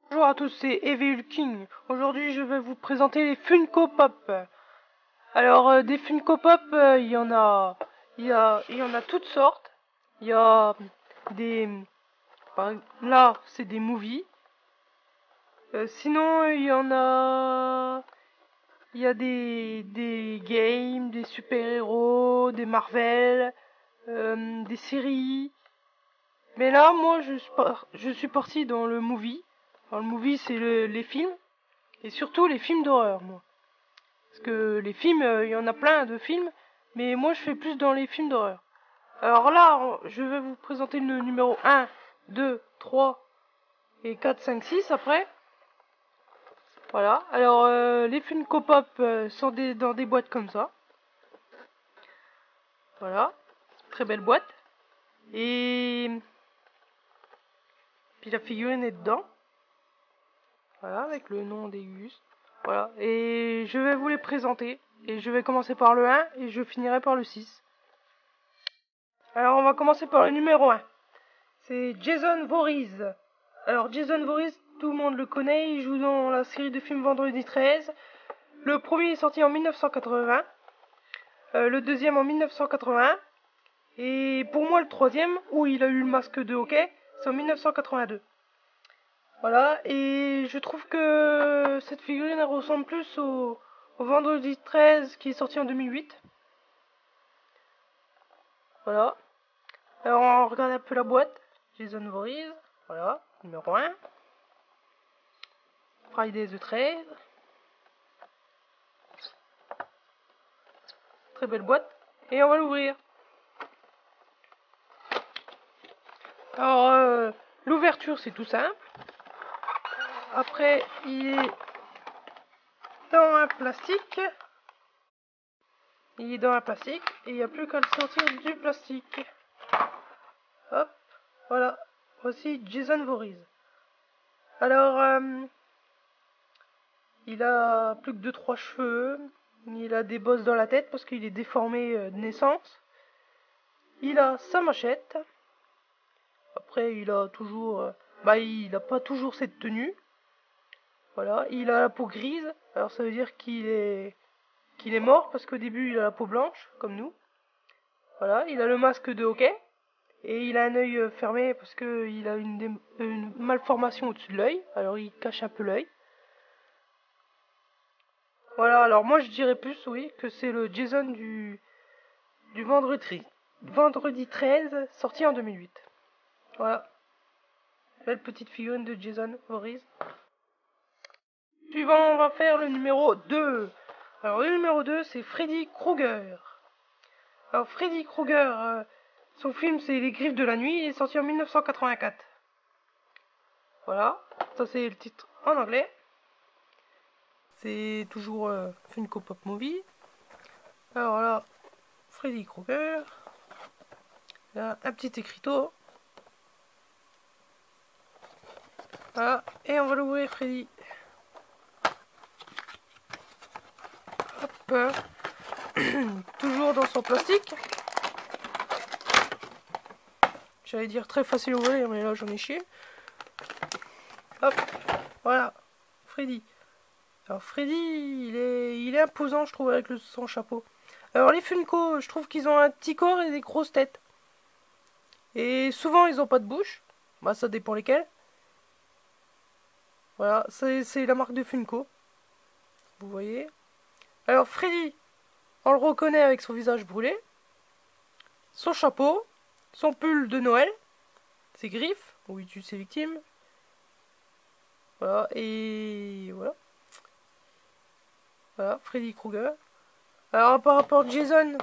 Bonjour à tous, c'est Evil King. Aujourd'hui, je vais vous présenter les Funko Pop. Alors, des Funko Pop, il y en a toutes sortes. Il y a des, là, c'est des movies. Sinon, il y a des games, des super-héros, des Marvel, des séries. Mais là, moi, je suis parti dans le movie. Alors, le movie, c'est les films. Et surtout les films d'horreur, moi. Parce que les films, il y en a plein de films, mais moi je fais plus dans les films d'horreur. Alors là, je vais vous présenter le numéro 1, 2, 3 et 4, 5, 6 après. Voilà. Alors les Funko Pop sont dans des boîtes comme ça. Voilà. Très belle boîte. Et puis la figurine est dedans. Voilà, avec le nom des Gus. Voilà. Et je vais vous les présenter. Et je vais commencer par le 1 et je finirai par le 6. Alors on va commencer par le numéro 1. C'est Jason Voorhees. Alors Jason Voorhees, tout le monde le connaît, il joue dans la série de films Vendredi 13. Le premier est sorti en 1980, le deuxième en 1981, et pour moi le troisième, où il a eu le masque de hockey, c'est en 1982. Voilà, et je trouve que cette figurine elle ressemble plus au Vendredi 13 qui est sorti en 2008. Voilà. Alors on regarde un peu la boîte. Jason Voorhees, voilà, numéro 1. Friday the 13. Très belle boîte. Et on va l'ouvrir. Alors, l'ouverture, c'est tout simple. Après, il est dans un plastique. Il est dans un plastique. Et il n'y a plus qu'à le sortir du plastique. Hop. Voilà. Voici Jason Voorhees. Alors, il a plus que 2-3 cheveux. Il a des bosses dans la tête parce qu'il est déformé de naissance. Il a sa machette. Après, il a toujours... il a pas toujours cette tenue. Voilà, il a la peau grise. Alors ça veut dire qu'il est mort parce qu'au début il a la peau blanche comme nous. Voilà, il a le masque de hockey et il a un œil fermé parce que il a une malformation au-dessus de l'œil. Alors il cache un peu l'œil. Voilà, alors moi je dirais plus oui que c'est le Jason du vendredi 13 sorti en 2008. Voilà. Belle petite figurine de Jason Voorhees. Suivant, on va faire le numéro 2. Alors le numéro 2, c'est Freddy Krueger. Alors Freddy Krueger, son film c'est Les Griffes de la Nuit, il est sorti en 1984. Voilà, ça c'est le titre en anglais. C'est toujours Funko Pop Movie. Alors là, Freddy Krueger. Là, un petit écriteau. Voilà, et on va l'ouvrir Freddy. Hop. Toujours dans son plastique. J'allais dire très facile à ouvrir, mais là j'en ai chié. Hop, voilà, Freddy. Alors Freddy, il est imposant, je trouve, avec son chapeau. Alors les Funko, je trouve qu'ils ont un petit corps et des grosses têtes. Et souvent, ils ont pas de bouche. Bah, ça dépend lesquels. Voilà, c'est la marque de Funko. Vous voyez. Alors Freddy, on le reconnaît avec son visage brûlé, son chapeau, son pull de Noël, ses griffes, où il tue ses victimes. Voilà, et voilà. Voilà, Freddy Krueger. Alors par rapport à Jason,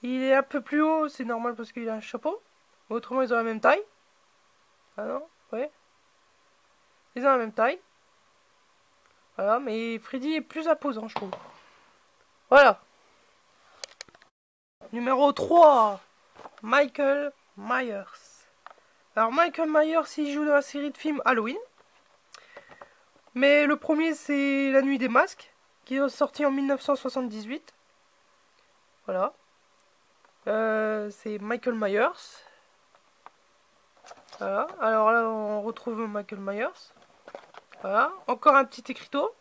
il est un peu plus haut, c'est normal parce qu'il a un chapeau. Mais autrement, ils ont la même taille. Ah non, ouais. Ils ont la même taille. Voilà, mais Freddy est plus imposant, je trouve. Voilà. Numéro 3. Michael Myers. Alors Michael Myers, il joue dans la série de films Halloween. Mais le premier, c'est La Nuit des Masques, qui est sorti en 1978. Voilà. C'est Michael Myers. Voilà. Alors là, on retrouve Michael Myers. Voilà, encore un petit écriteau.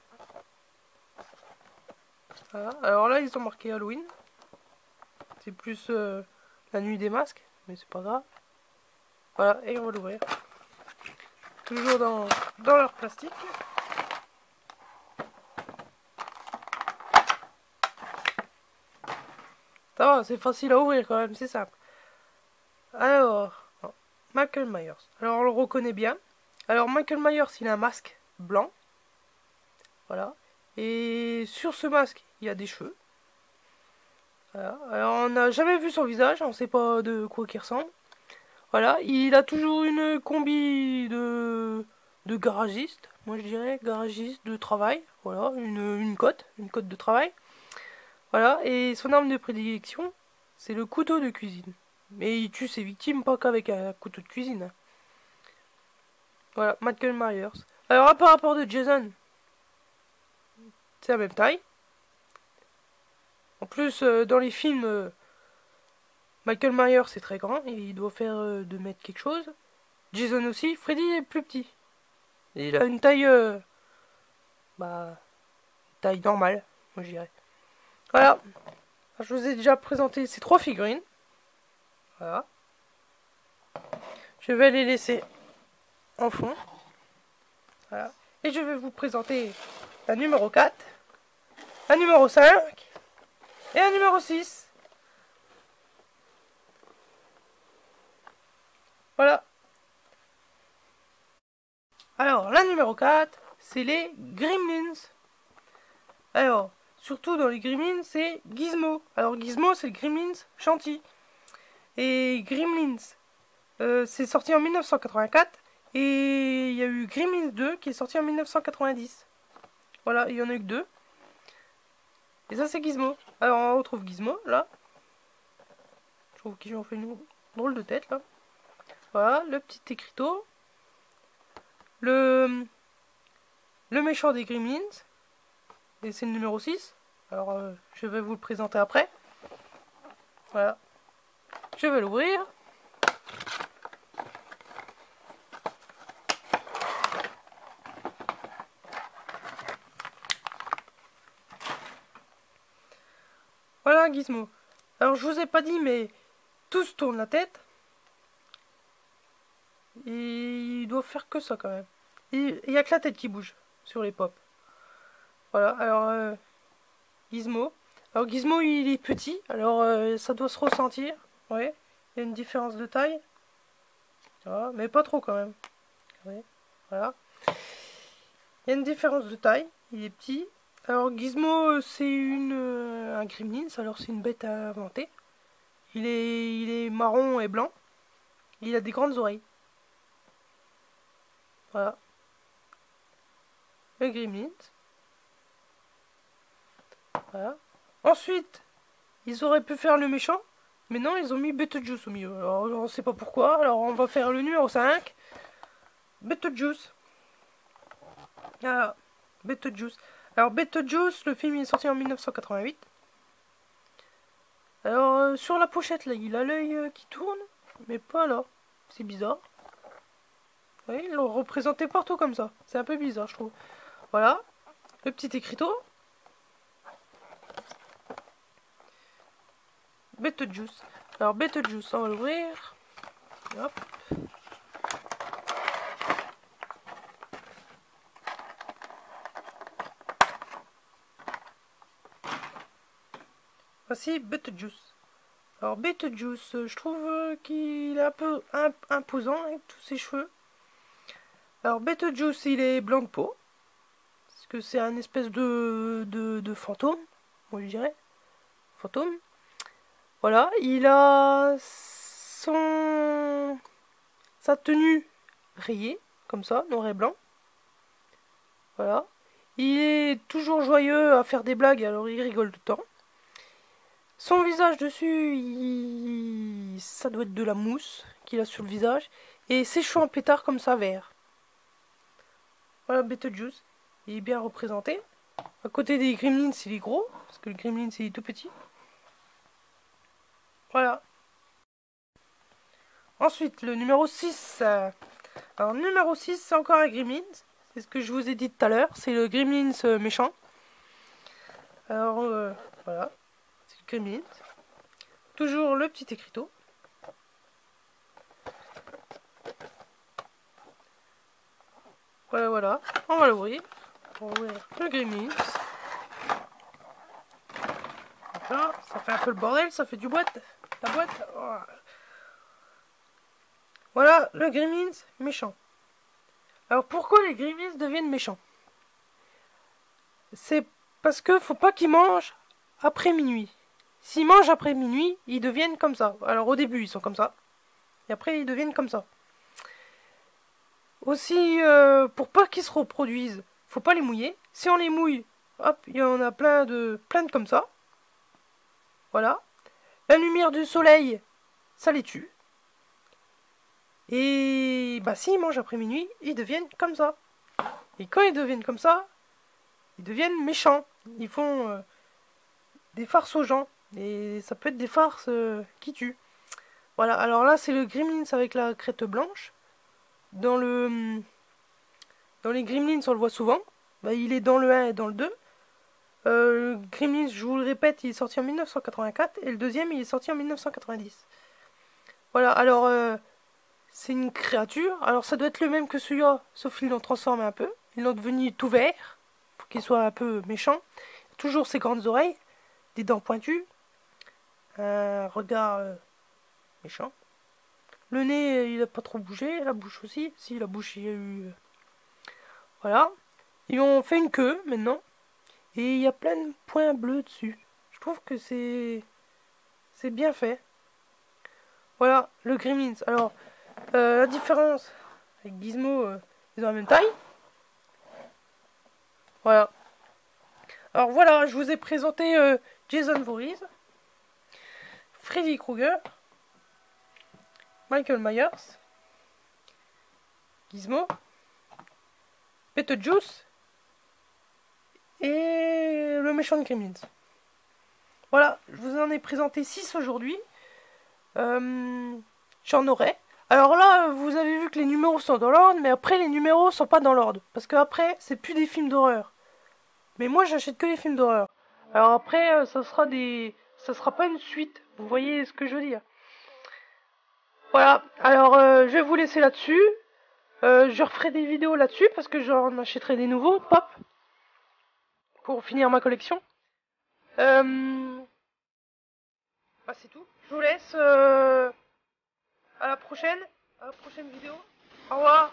Voilà. Alors là, ils ont marqué Halloween. C'est plus la nuit des masques, mais c'est pas grave. Voilà, et on va l'ouvrir. Toujours dans leur plastique. Ça va, c'est facile à ouvrir quand même, c'est simple. Alors, Michael Myers. Alors on le reconnaît bien. Alors Michael Myers, il a un masque blanc. Voilà. Et sur ce masque, il y a des cheveux. Voilà. Alors on n'a jamais vu son visage, on ne sait pas de quoi il ressemble. Voilà, il a toujours une combi de garagiste. Moi je dirais garagiste de travail. Voilà, une cotte de travail. Voilà, et son arme de prédilection, c'est le couteau de cuisine. Mais il tue ses victimes pas qu'avec un couteau de cuisine. Voilà, Michael Myers. Alors, par rapport de Jason, c'est la même taille. En plus, dans les films, Michael Myers c'est très grand, et il doit faire 2 mètres quelque chose. Jason aussi, Freddy est plus petit. Et il a une taille, bah, taille normale, moi je dirais. Voilà, je vous ai déjà présenté ces 3 figurines. Voilà. Je vais les laisser en fond. Voilà. Et je vais vous présenter la numéro 4, la numéro 5 et la numéro 6. Voilà. Alors, la numéro 4, c'est les Gremlins. Alors, surtout dans les Gremlins, c'est Gizmo. Alors, Gizmo, c'est le Gremlins gentil. Et Gremlins, c'est sorti en 1984. Et il y a eu Gremlins 2 qui est sorti en 1990. Voilà, il y en a eu que 2. Et ça, c'est Gizmo. Alors, on retrouve Gizmo, là. Je trouve qu'ils ont fait une drôle de tête, là. Voilà, le petit écriteau. Le méchant des Gremlins. Et c'est le numéro 6. Alors, je vais vous le présenter après. Voilà. Je vais l'ouvrir. Voilà Gizmo. Alors je vous ai pas dit mais tous tournent la tête. Et ils doivent faire que ça quand même. Il y a que la tête qui bouge sur les pop. Voilà, alors Gizmo. Alors Gizmo il est petit, alors ça doit se ressentir. Ouais, il y a une différence de taille. Voilà, mais pas trop quand même. Ouais, voilà. Il y a une différence de taille, il est petit. Alors Gizmo c'est un gremlin, alors c'est une bête à inventer. Il est marron et blanc. Il a des grandes oreilles. Voilà. Le gremlin. Voilà. Ensuite, ils auraient pu faire le méchant. Mais non, ils ont mis Beetlejuice au milieu. Alors on ne sait pas pourquoi. Alors on va faire le numéro 5. Beetlejuice. Voilà. Beetlejuice. Alors Beetlejuice, le film est sorti en 1988. Alors sur la pochette là, il a l'œil qui tourne. Mais pas là. C'est bizarre. Oui, ils l'ont représenté partout comme ça. C'est un peu bizarre, je trouve. Voilà. Le petit écriteau. Beetlejuice. Alors Beetlejuice, on va l'ouvrir. Hop. Voici Beetlejuice. Alors Beetlejuice, je trouve qu'il est un peu imposant avec tous ses cheveux. Alors Beetlejuice, il est blanc de peau. Parce que c'est un espèce de fantôme, moi je dirais. Fantôme. Voilà, il a sa tenue rayée, comme ça, noir et blanc. Voilà. Il est toujours joyeux à faire des blagues, alors il rigole tout le temps. Son visage dessus, ça doit être de la mousse qu'il a sur le visage. Et ses cheveux en pétard comme ça, vert. Voilà, Beetlejuice. Il est bien représenté. À côté des Gremlins, il est gros, parce que le Gremlins, il est tout petit. Voilà. Ensuite, le numéro 6. Alors, numéro 6, c'est encore un Gremlins. c'est ce que je vous ai dit tout à l'heure, c'est le Gremlins méchant. Alors voilà, c'est le Gremlins. Toujours le petit écriteau. Voilà, voilà, on va l'ouvrir. On va ouvrir le Gremlins. Voilà, ça fait un peu le bordel, ça fait du boîte. La boîte. Oh. Voilà, le Gremlins méchant. Alors pourquoi les Gremlins deviennent méchants? C'est parce que faut pas qu'ils mangent après minuit. S'ils mangent après minuit, ils deviennent comme ça. Alors au début, ils sont comme ça. Et après, ils deviennent comme ça. Aussi, pour pas qu'ils se reproduisent, faut pas les mouiller. Si on les mouille, hop, il y en a plein de comme ça. Voilà. La lumière du soleil, ça les tue. Et bah s'ils mangent après minuit, ils deviennent comme ça. Et quand ils deviennent comme ça, ils deviennent méchants. Ils font des farces aux gens. Et ça peut être des farces qui tuent. Voilà, alors là c'est le Gremlins avec la crête blanche. Dans les Gremlins on le voit souvent. Bah, il est dans le 1 et dans le 2. Le Gremlins, je vous le répète, il est sorti en 1984. Et le deuxième il est sorti en 1990. Voilà, alors c'est une créature. Alors ça doit être le même que celui-là, sauf qu'ils l'ont transformé un peu. Ils l'ont devenu tout vert, pour qu'il soit un peu méchant. Toujours ses grandes oreilles, des dents pointues, un regard méchant. Le nez, il a pas trop bougé, la bouche aussi. Si, la bouche, il y a eu... Voilà. Ils ont fait une queue, maintenant. Et il y a plein de points bleus dessus. Je trouve que c'est bien fait. Voilà, le Gremlins. Alors, la différence avec Gizmo, ils ont la même taille. Voilà. Alors voilà, je vous ai présenté Jason Voorhees, Freddy Krueger, Michael Myers, Gizmo, Beetlejuice et le méchant de Gremlins. Voilà, je vous en ai présenté 6 aujourd'hui. J'en aurai. Alors là, vous avez vu que les numéros sont dans l'ordre, mais après les numéros sont pas dans l'ordre. Parce que après, c'est plus des films d'horreur. Mais moi, j'achète que les films d'horreur. Alors après, ça sera pas une suite. Vous voyez ce que je veux dire? Voilà. Alors, je vais vous laisser là-dessus. Je referai des vidéos là-dessus parce que j'en achèterai des nouveaux, pop, pour finir ma collection. Bah c'est tout. Je vous laisse. À la prochaine vidéo. Au revoir.